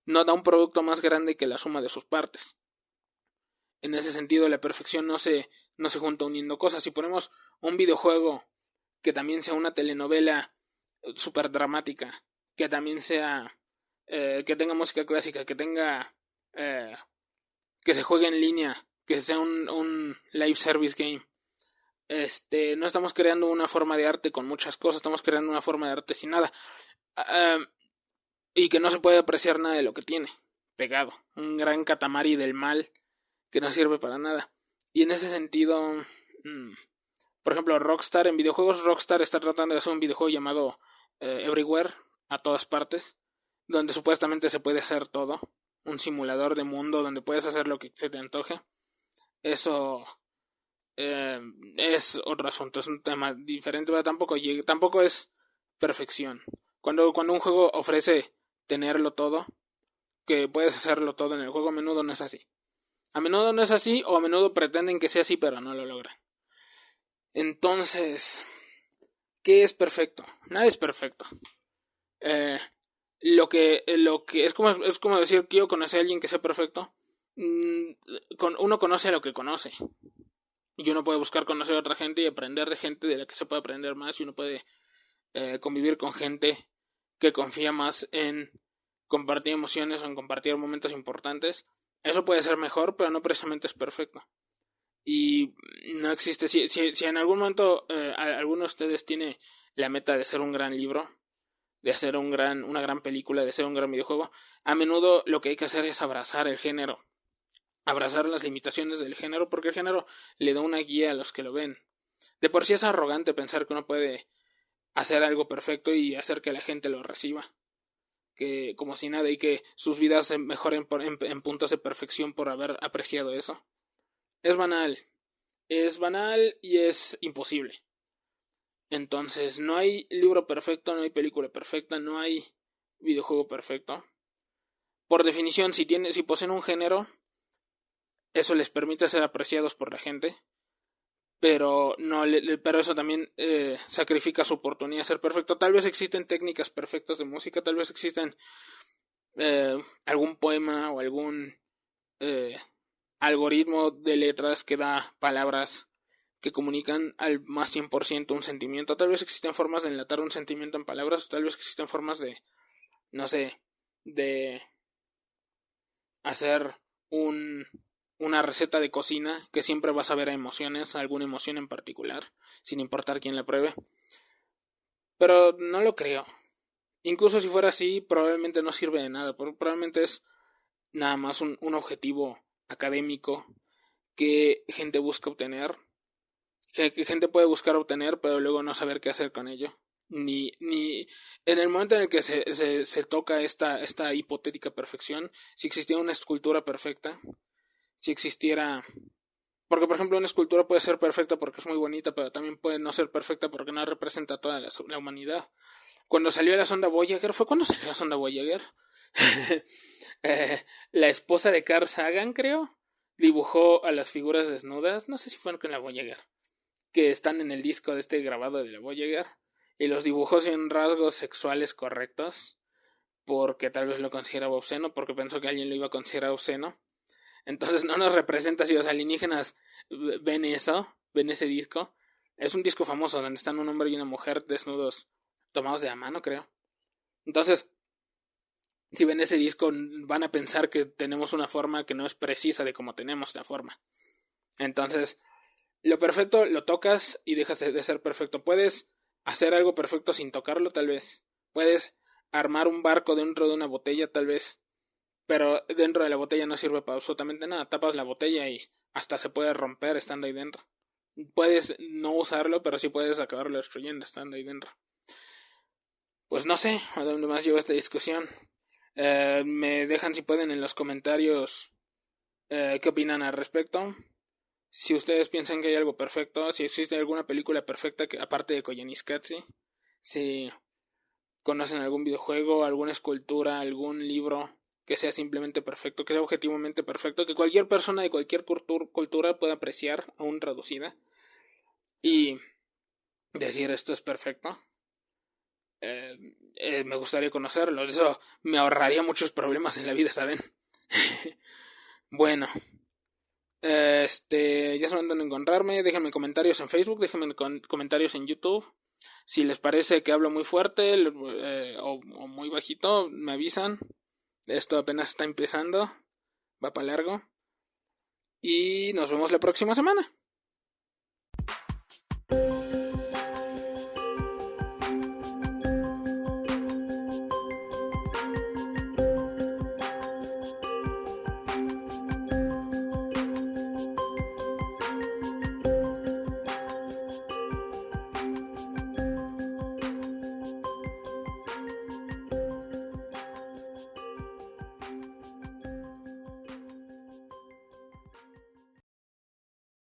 no da un producto más grande que la suma de sus partes. En ese sentido, la perfección no se junta uniendo cosas. Si ponemos un videojuego que también sea una telenovela super dramática, que también sea que tenga música clásica, que tenga que se juegue en línea, que sea un live service game, no estamos creando una forma de arte con muchas cosas, estamos creando una forma de arte sin nada, y que no se puede apreciar nada de lo que tiene pegado, un gran catamari del mal que no sirve para nada. Y en ese sentido, por ejemplo, Rockstar, en videojuegos, Rockstar está tratando de hacer un videojuego llamado Everywhere, a todas partes, donde supuestamente se puede hacer todo, un simulador de mundo donde puedes hacer lo que se te antoje. Eso es otro asunto, es un tema diferente, pero tampoco es perfección. Cuando un juego ofrece tenerlo todo, que puedes hacerlo todo en el juego, a menudo no es así. A menudo no es así, o a menudo pretenden que sea así, pero no lo logran. Entonces, ¿qué es perfecto? Nada es perfecto. Lo que es como decir que yo conocí a alguien que sea perfecto. Uno conoce a lo que conoce. Y uno puede buscar conocer a otra gente y aprender de gente de la que se puede aprender más. Y uno puede convivir con gente que confía más en compartir emociones o en compartir momentos importantes. Eso puede ser mejor, pero no precisamente es perfecto. Y no existe. Si en algún momento alguno de ustedes tiene la meta de hacer un gran libro, de hacer una gran película, de hacer un gran videojuego, a menudo lo que hay que hacer es abrazar el género, abrazar las limitaciones del género, porque el género le da una guía a los que lo ven. De por sí es arrogante pensar que uno puede hacer algo perfecto y hacer que la gente lo reciba, que como si nada, y que sus vidas se mejoren en puntos de perfección por haber apreciado eso. Es banal y es imposible. Entonces, no hay libro perfecto, no hay película perfecta, no hay videojuego perfecto. Por definición, si poseen un género, eso les permite ser apreciados por la gente, pero eso también sacrifica su oportunidad de ser perfecto. Tal vez existen técnicas perfectas de música, tal vez existen algún poema o algún algoritmo de letras que da palabras que comunican al más 100% un sentimiento. Tal vez existen formas de enlatar un sentimiento en palabras, o tal vez existen formas de, no sé, de hacer un una receta de cocina que siempre vas a ver a emociones, alguna emoción en particular, sin importar quién la pruebe. Pero no lo creo. Incluso si fuera así, probablemente no sirve de nada. Probablemente es nada más un objetivo académico que gente busca obtener. Que gente puede buscar obtener, pero luego no saber qué hacer con ello. Ni en el momento en el que se toca esta hipotética perfección, si existiera una escultura perfecta, si existiera... Porque, por ejemplo, una escultura puede ser perfecta porque es muy bonita, pero también puede no ser perfecta porque no representa a toda la humanidad. Cuando salió la sonda Voyager, ¿fue cuando salió la sonda Voyager? La esposa de Carl Sagan, creo, dibujó a las figuras desnudas, no sé si fue con la Voyager, que están en el disco de este grabado de la Voyager, y los dibujó sin rasgos sexuales correctos, porque tal vez lo consideraba obsceno, porque pensó que alguien lo iba a considerar obsceno. Entonces no nos representa si los alienígenas ven eso, ven ese disco. Es un disco famoso donde están un hombre y una mujer desnudos, tomados de la mano, creo. Entonces, si ven ese disco, van a pensar que tenemos una forma que no es precisa de cómo tenemos la forma. Entonces, lo perfecto lo tocas y dejas de ser perfecto. Puedes hacer algo perfecto sin tocarlo, tal vez. Puedes armar un barco dentro de una botella, tal vez. Pero dentro de la botella no sirve para absolutamente nada. Tapas la botella y hasta se puede romper estando ahí dentro. Puedes no usarlo, pero sí puedes acabarlo destruyendo estando ahí dentro. Pues no sé a dónde más lleva esta discusión. Me dejan si pueden en los comentarios qué opinan al respecto. Si ustedes piensan que hay algo perfecto, si existe alguna película perfecta que, aparte de Koyaanisqatsi, si conocen algún videojuego, alguna escultura, algún libro que sea simplemente perfecto, que sea objetivamente perfecto, que cualquier persona de cualquier cultura pueda apreciar, aún reducida, y decir esto es perfecto. Me gustaría conocerlo, eso me ahorraría muchos problemas en la vida, ¿saben? Bueno, ya saben dónde encontrarme. Déjenme comentarios en Facebook, déjenme comentarios en YouTube. Si les parece que hablo muy fuerte o muy bajito, me avisan. Esto apenas está empezando, va para largo. Y nos vemos la próxima semana.